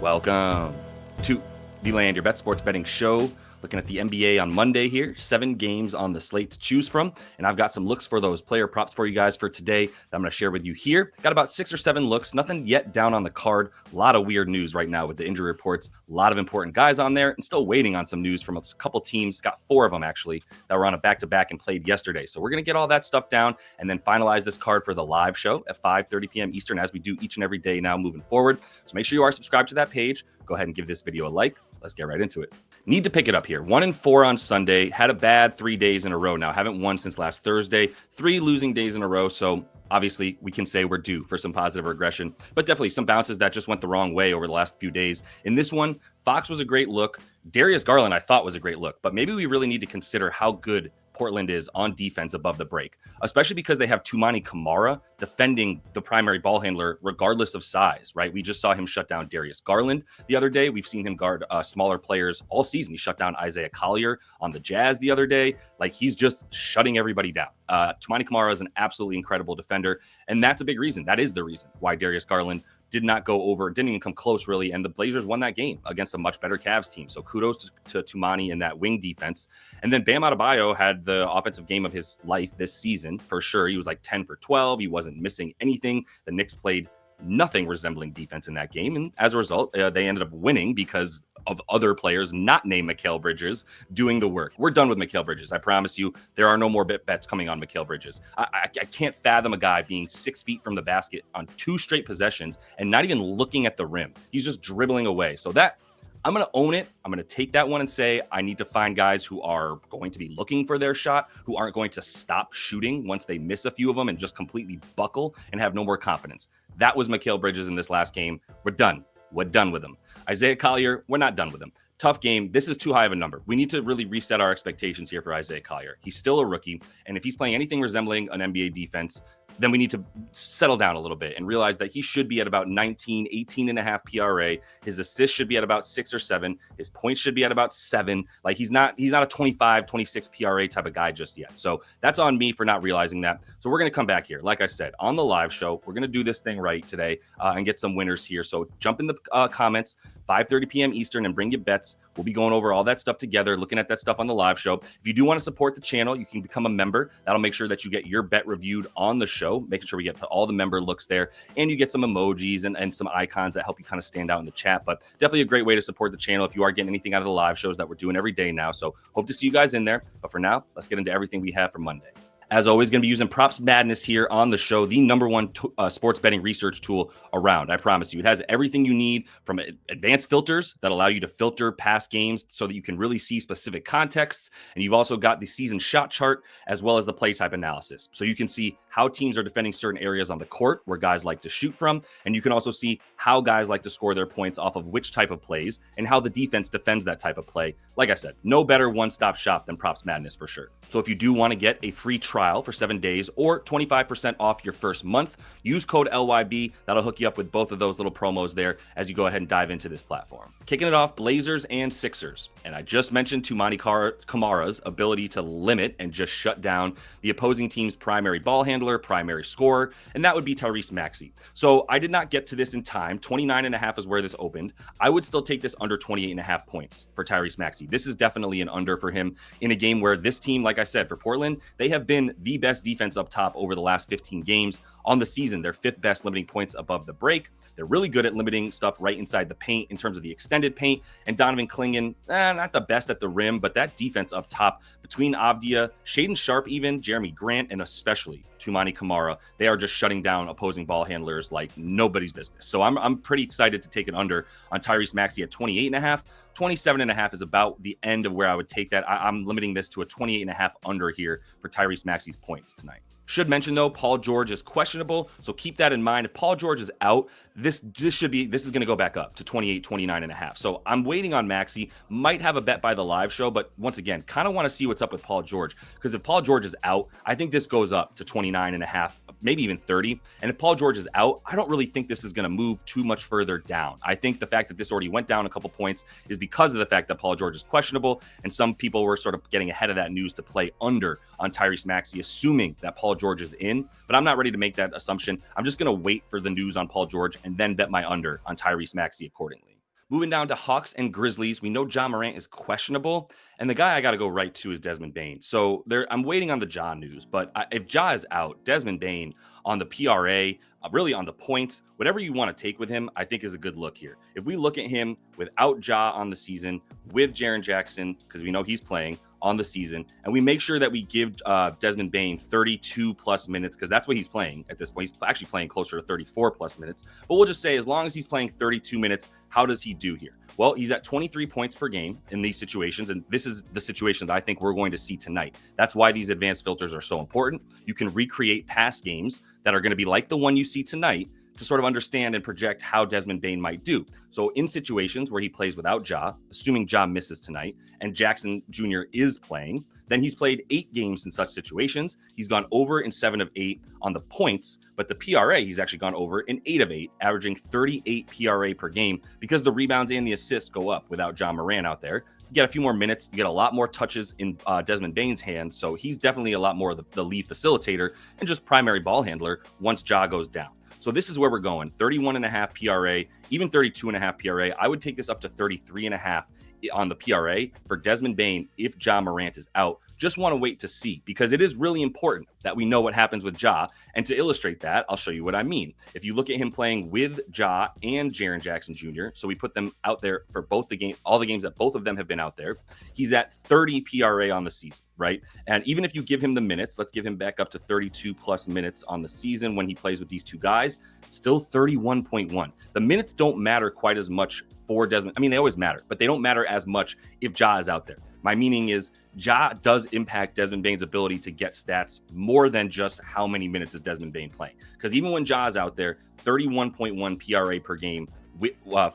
Welcome to the Land Your Bet Sports Betting Show. Looking at the NBA on Monday here, 7 games on the slate to choose from. And I've got some looks for those player props for you guys for today that I'm going to share with you here. Got about 6 or 7 looks, nothing yet down on the card. A lot of weird news right now with the injury reports. A lot of important guys on there and still waiting on some news from a couple teams. Got 4 of them actually that were on a back-to-back and played yesterday. So we're going to get all that stuff down and then finalize this card for the live show at 5:30 p.m. Eastern as we do each and every day now moving forward. So make sure you are subscribed to that page. Go ahead and give this video a like. Let's get right into it. Need to pick it up here. 1-4 on Sunday. Had a bad 3 days in a row now. Haven't won since last Thursday. 3 losing days in a row. So obviously we can say we're due for some positive regression, but definitely some bounces that just went the wrong way over the last few days. In this one, Fox was a great look. Darius Garland, I thought was a great look, but maybe we really need to consider how good Portland is on defense above the break, especially because they have Toumani Camara defending the primary ball handler regardless of size, right? We just saw him shut down Darius Garland the other day. We've seen him guard smaller players all season. He shut down Isaiah Collier on the Jazz the other day. Like, he's just shutting everybody down. Toumani Camara is an absolutely incredible defender, and that's a big reason. That is the reason why Darius Garland did not go over, didn't even come close really, and the Blazers won that game against a much better Cavs team. So kudos to Toumani and that wing defense. And then Bam Adebayo had the offensive game of his life this season for sure. He was like 10 for 12. He wasn't missing anything. The Knicks played nothing resembling defense in that game, and as a result, they ended up winning because of other players not named Mikal Bridges doing the work. We're done with Mikal Bridges. I promise you, there are no more bets coming on Mikal Bridges. I can't fathom a guy being 6 feet from the basket on 2 straight possessions and not even looking at the rim. He's just dribbling away. So that, I'm going to own it. I'm going to take that one and say I need to find guys who are going to be looking for their shot, who aren't going to stop shooting once they miss a few of them and just completely buckle and have no more confidence. That was Mikal Bridges in this last game. We're done. We're done with him. Isaiah Collier, we're not done with him. Tough game. This is too high of a number. We need to really reset our expectations here for Isaiah Collier. He's still a rookie, and if he's playing anything resembling an NBA defense, then we need to settle down a little bit and realize that he should be at about 19, 18 and a half PRA. His assists should be at about 6 or 7. His points should be at about 7. Like, he's not a 25, 26 PRA type of guy just yet. So that's on me for not realizing that. So we're going to come back here. Like I said, on the live show, we're going to do this thing right today and get some winners here. So jump in the comments, 5:30 p.m. Eastern, and bring your bets. We'll be going over all that stuff together, looking at that stuff on the live show. If you do want to support the channel, you can become a member. That'll make sure that you get your bet reviewed on the show, making sure we get all the member looks there, and you get some emojis and some icons that help you kind of stand out in the chat. But definitely a great way to support the channel if you are getting anything out of the live shows that we're doing every day now. So hope to see you guys in there. But for now, let's get into everything we have for Monday. As always, going to be using Props Madness here on the show, the number one sports betting research tool around. I promise you, it has everything you need, from advanced filters that allow you to filter past games so that you can really see specific contexts. And you've also got the season shot chart as well as the play type analysis. So you can see how teams are defending certain areas on the court where guys like to shoot from. And you can also see how guys like to score their points off of which type of plays and how the defense defends that type of play. Like I said, no better one-stop shop than Props Madness for sure. So if you do want to get a free trial for 7 days or 25% off your first month, use code LYB. That'll hook you up with both of those little promos there as you go ahead and dive into this platform. Kicking it off, Blazers and Sixers. And I just mentioned Toumani Camara's ability to limit and just shut down the opposing team's primary ball handler, primary scorer, and that would be Tyrese Maxey. So I did not get to this in time. 29.5 is where this opened. I would still take this under 28.5 points for Tyrese Maxey. This is definitely an under for him in a game where this team, like I said, for Portland, they have been the best defense up top over the last 15 games on the season. They're 5th best limiting points above the break. They're really good at limiting stuff right inside the paint in terms of the extended paint. And Donovan Clingan, not the best at the rim, but that defense up top between Avdia, Shaedon Sharpe even, Jeremy Grant, and especially Toumani Camara, they are just shutting down opposing ball handlers like nobody's business. So I'm pretty excited to take it under on Tyrese Maxey at 28.5. 27.5 is about the end of where I would take that. I'm limiting this to a 28.5 under here for Tyrese Maxey's points tonight. Should mention though, Paul George is questionable, so keep that in mind. If Paul George is out, this is going to go back up to 28, 29.5. So I'm waiting on Maxey. Might have a bet by the live show, but once again, kind of want to see what's up with Paul George, because if Paul George is out, I think this goes up to 29.5, maybe even 30. And if Paul George is out, I don't really think this is going to move too much further down. I think the fact that this already went down a couple points is because of the fact that Paul George is questionable, and some people were sort of getting ahead of that news to play under on Tyrese Maxey, assuming that Paul George is in. But I'm not ready to make that assumption. I'm just going to wait for the news on Paul George and then bet my under on Tyrese Maxey accordingly. Moving down to Hawks and Grizzlies, we know Ja Morant is questionable, and the guy I got to go right to is Desmond Bane. So I'm waiting on the Ja news, but if Ja is out, Desmond Bane on the PRA, really on the points, whatever you want to take with him, I think is a good look here. If we look at him without Ja on the season, with Jaren Jackson, because we know he's playing on the season, and we make sure that we give Desmond Bane 32 plus minutes, because that's what he's playing at this point. He's actually playing closer to 34 plus minutes, but we'll just say as long as he's playing 32 minutes, how does he do here? Well, he's at 23 points per game in these situations, and this is the situation that I think we're going to see tonight. That's why these advanced filters are so important. You can recreate past games that are going to be like the one you see tonight to sort of understand and project how Desmond Bane might do. So in situations where he plays without Ja, assuming Ja misses tonight, and Jackson Jr. is playing, then he's played 8 games in such situations. He's gone over in 7 of 8 on the points, but the PRA, he's actually gone over in 8 of 8, averaging 38 PRA per game because the rebounds and the assists go up without Ja Morant out there. You get a few more minutes, you get a lot more touches in Desmond Bane's hands, so he's definitely a lot more of the lead facilitator and just primary ball handler once Ja goes down. So this is where we're going, 31.5 PRA, even 32.5 PRA. I would take this up to 33.5 on the PRA for Desmond Bane if Ja Morant is out. Just want to wait to see, because it is really important that we know what happens with Ja. And to illustrate that, I'll show you what I mean. If you look at him playing with Ja and Jaren Jackson Jr., so we put them out there for both the game, all the games that both of them have been out there, he's at 30 PRA on the season, right? And even if you give him the minutes, let's give him back up to 32 plus minutes on the season when he plays with these two guys, still 31.1. The minutes don't matter quite as much for Desmond. I mean, they always matter, but they don't matter as much if Ja is out there. My meaning is Ja does impact Desmond Bane's ability to get stats more than just how many minutes is Desmond Bane playing. Because even when Ja is out there, 31.1 PRA per game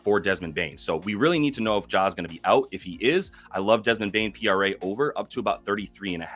for Desmond Bane. So we really need to know if Ja is going to be out. If he is, I love Desmond Bane PRA over up to about 33.5.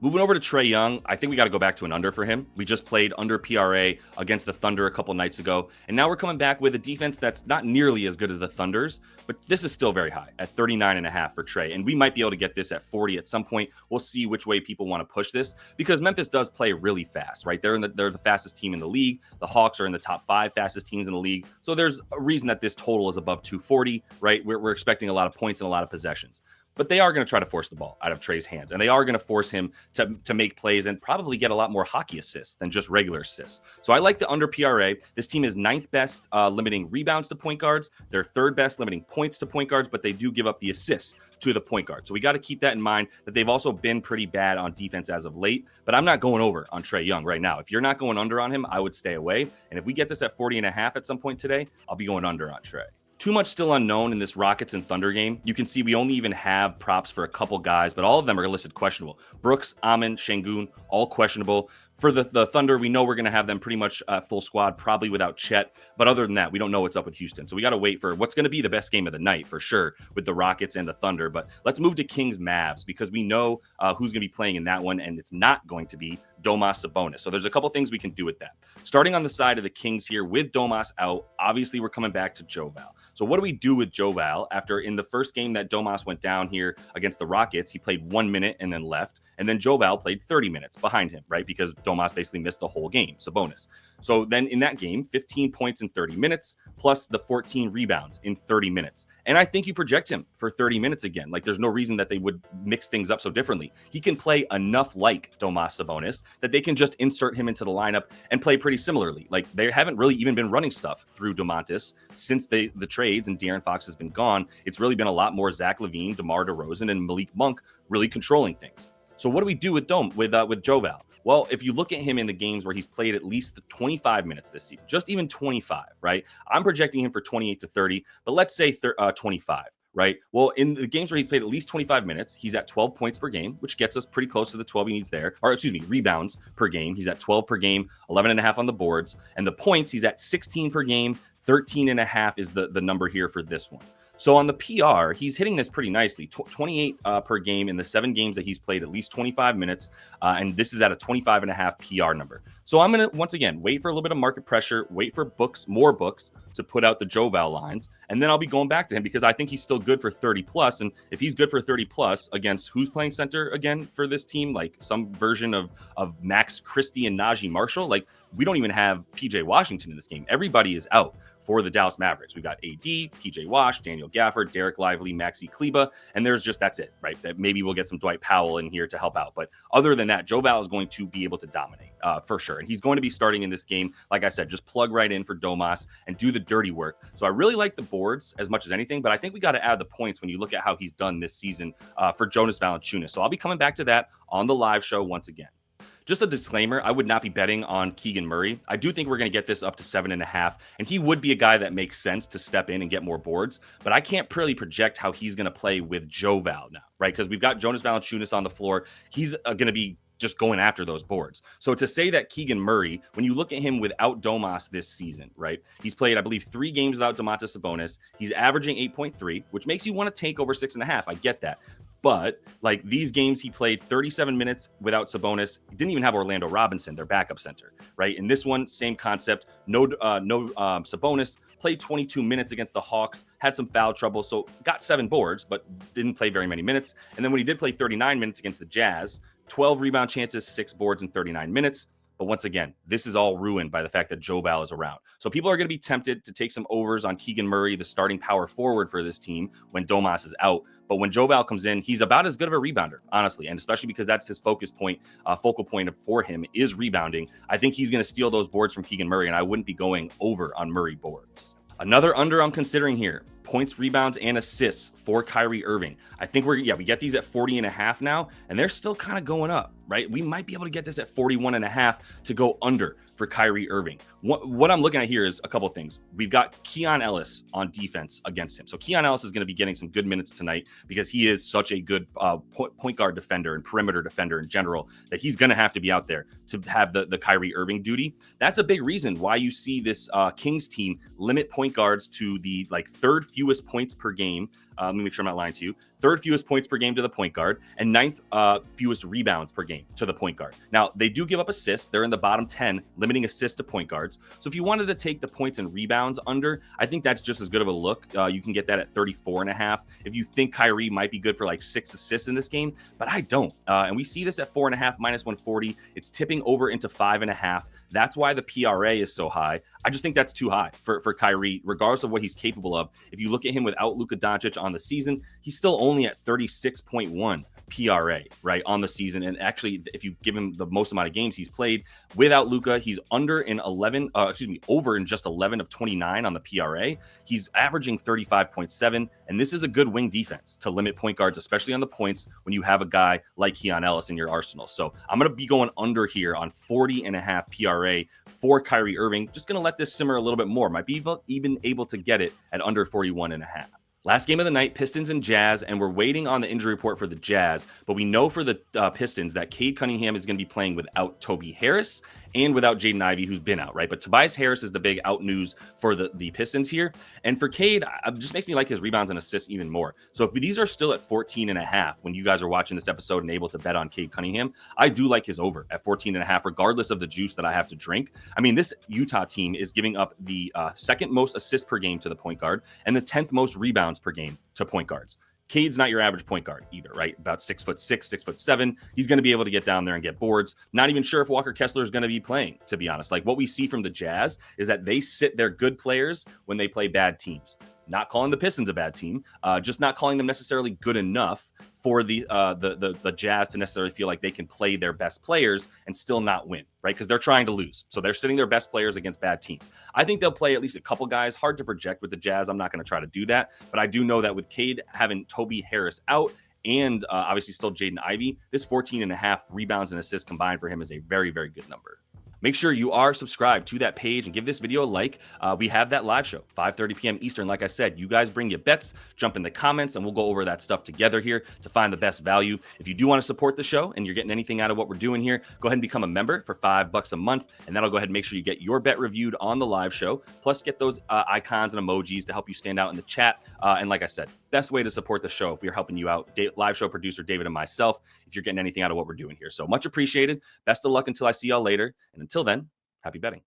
Moving over to Trey Young, I think we got to go back to an under for him. We just played under PRA against the Thunder a couple nights ago, and now we're coming back with a defense that's not nearly as good as the Thunder's, but this is still very high at 39.5 for Trey, and we might be able to get this at 40 at some point. We'll see which way people want to push this, because Memphis does play really fast, right? They're the fastest team in the league. The Hawks are in the top 5 fastest teams in the league, so there's a reason that this total is above 240, right? We're expecting a lot of points and a lot of possessions. But they are going to try to force the ball out of Trey's hands, and they are going to force him to make plays and probably get a lot more hockey assists than just regular assists. So I like the under PRA. This team is 9th best limiting rebounds to point guards. They're 3rd best limiting points to point guards, but they do give up the assists to the point guard. So we got to keep that in mind, that they've also been pretty bad on defense as of late. But I'm not going over on Trey Young right now. If you're not going under on him, I would stay away. And if we get this at 40.5 at some point today, I'll be going under on Trey. Too much still unknown in this Rockets and Thunder game. You can see we only even have props for a couple guys, but all of them are listed questionable. Brooks, Amen, Şengün, all questionable. For the Thunder, we know we're going to have them pretty much full squad, probably without Chet. But other than that, we don't know what's up with Houston. So we got to wait for what's going to be the best game of the night for sure with the Rockets and the Thunder. But let's move to Kings Mavs, because we know who's going to be playing in that one, and it's not going to be Domas Sabonis. So there's a couple things we can do with that. Starting on the side of the Kings here with Domas out, obviously we're coming back to Joe Val. So what do we do with Joe Val after in the first game that Domas went down here against the Rockets, he played 1 minute and then left. And then Joe Val played 30 minutes behind him, right? Because Domas basically missed the whole game, Sabonis. So then in that game, 15 points in 30 minutes, plus the 14 rebounds in 30 minutes. And I think you project him for 30 minutes again. Like, there's no reason that they would mix things up so differently. He can play enough like Domas Sabonis that they can just insert him into the lineup and play pretty similarly. Like, they haven't really even been running stuff through Domantas since the trades and De'Aaron Fox has been gone. It's really been a lot more Zach LaVine, DeMar DeRozan, and Malik Monk really controlling things. So what do we do with Joe Val? Well, if you look at him in the games where he's played at least the 25 minutes this season, just even 25, right? I'm projecting him for 28 to 30, but let's say 25, right? Well, in the games where he's played at least 25 minutes, he's at 12 points per game, which gets us pretty close to the 12 he needs there. Or excuse me, rebounds per game. He's at 12 per game, 11.5 on the boards. And the points, he's at 16 per game, 13.5 is the number here for this one. So on the PR, he's hitting this pretty nicely, 28 per game in the 7 games that he's played at least 25 minutes. And this is at a 25.5 PR number. So I'm going to, once again, wait for a little bit of market pressure, wait for more books to put out the Joe Val lines. And then I'll be going back to him because I think he's still good for 30 plus. And if he's good for 30 plus against who's playing center again for this team, like some version of Max Christie and Najee Marshall, like we don't even have PJ Washington in this game. Everybody is out for the Dallas Mavericks. We've got AD, PJ Wash, Daniel Gafford, Derek Lively, Maxi Kleba, and that's it, right? That maybe we'll get some Dwight Powell in here to help out. But other than that, Joe Val is going to be able to dominate for sure. And he's going to be starting in this game. Like I said, just plug right in for Domas and do the dirty work. So I really like the boards as much as anything, but I think we got to add the points when you look at how he's done this season for Jonas Valanciunas. So I'll be coming back to that on the live show once again. Just a disclaimer, I would not be betting on Keegan Murray. I do think we're going to get this up to 7.5, and he would be a guy that makes sense to step in and get more boards, but I can't really project how he's going to play with Joe Val now, right? Because we've got Jonas Valanciunas on the floor. He's going to be just going after those boards. So to say that Keegan Murray, when you look at him without Domas this season, right? He's played, I believe, 3 games without Domantas Sabonis. He's averaging 8.3, which makes you want to take over 6.5. I get that. But like these games, he played 37 minutes without Sabonis. He didn't even have Orlando Robinson, their backup center, right? In this one, same concept. No Sabonis, played 22 minutes against the Hawks, had some foul trouble, so got 7 boards, but didn't play very many minutes. And then when he did play 39 minutes against the Jazz, 12 rebound chances, 6 boards in 39 minutes. But once again, this is all ruined by the fact that Joe Val is around. So people are going to be tempted to take some overs on Keegan Murray, the starting power forward for this team, when Domas is out. But when Joe Val comes in, he's about as good of a rebounder, honestly, and especially because that's his focal point for him is rebounding. I think he's going to steal those boards from Keegan Murray, and I wouldn't be going over on Murray boards. Another under I'm considering here, points, rebounds, and assists for Kyrie Irving. I think we get these at 40.5 now, and they're still kind of going up, right? We might be able to get this at 41.5 to go under for Kyrie Irving. What I'm looking at here is a couple of things. We've got Keon Ellis on defense against him. So Keon Ellis is going to be getting some good minutes tonight because he is such a good point guard defender and perimeter defender in general that he's going to have to be out there to have the Kyrie Irving duty. That's a big reason why you see this Kings team limit point guards to the third fewest points per game. Let me make sure I'm not lying to you. Third fewest points per game to the point guard and 9th fewest rebounds per game to the point guard. Now, they do give up assists. They're in the bottom 10, limiting assists to point guards. So if you wanted to take the points and rebounds under, I think that's just as good of a look. You can get that at 34.5. If you think Kyrie might be good for 6 assists in this game, but I don't. And we see this at 4.5 minus 140. It's tipping over into 5.5. That's why the PRA is so high. I just think that's too high for Kyrie, regardless of what he's capable of. If you look at him without Luka Doncic on the season, he's still only at 36.1 PRA, right, on the season. And actually, if you give him the most amount of games he's played without Luka, he's over in just 11 of 29 on the PRA. He's averaging 35.7, and this is a good wing defense to limit point guards, especially on the points when you have a guy like Keon Ellis in your arsenal. So I'm going to be going under here on 40.5 PRA for Kyrie Irving. Just going to let this simmer a little bit more. Might be even able to get it at under 41.5. Last game of the night, Pistons and Jazz, and we're waiting on the injury report for the Jazz, but we know for the Pistons that Cade Cunningham is going to be playing without Toby Harris and without Jaden Ivey, who's been out, right? But Tobias Harris is the big out news for the Pistons here. And for Cade, it just makes me like his rebounds and assists even more. So if these are still at 14.5 when you guys are watching this episode and able to bet on Cade Cunningham, I do like his over at 14.5, regardless of the juice that I have to drink. I mean, this Utah team is giving up the second most assists per game to the point guard and the 10th most rebounds per game to point guards. Cade's not your average point guard either, right? About 6'6", 6'7". He's going to be able to get down there and get boards. Not even sure if Walker Kessler is going to be playing, to be honest. What we see from the Jazz is that they sit their good players when they play bad teams. Not calling the Pistons a bad team, just not calling them necessarily good enough for the Jazz to necessarily feel like they can play their best players and still not win, right? Because they're trying to lose. So they're sitting their best players against bad teams. I think they'll play at least a couple guys. Hard to project with the Jazz. I'm not going to try to do that. But I do know that with Cade having Toby Harris out and obviously still Jaden Ivey, this 14.5 rebounds and assists combined for him is a very, very good number. Make sure you are subscribed to that page and give this video a like. We have that live show, 5:30 p.m. Eastern. Like I said, you guys bring your bets, jump in the comments, and we'll go over that stuff together here to find the best value. If you do want to support the show and you're getting anything out of what we're doing here, go ahead and become a member for $5 a month, and that'll go ahead and make sure you get your bet reviewed on the live show. Plus, get those icons and emojis to help you stand out in the chat. And like I said, best way to support the show if we're helping you out, live show producer David and myself, if you're getting anything out of what we're doing here. So much appreciated. Best of luck until I see y'all later. And until then, happy betting.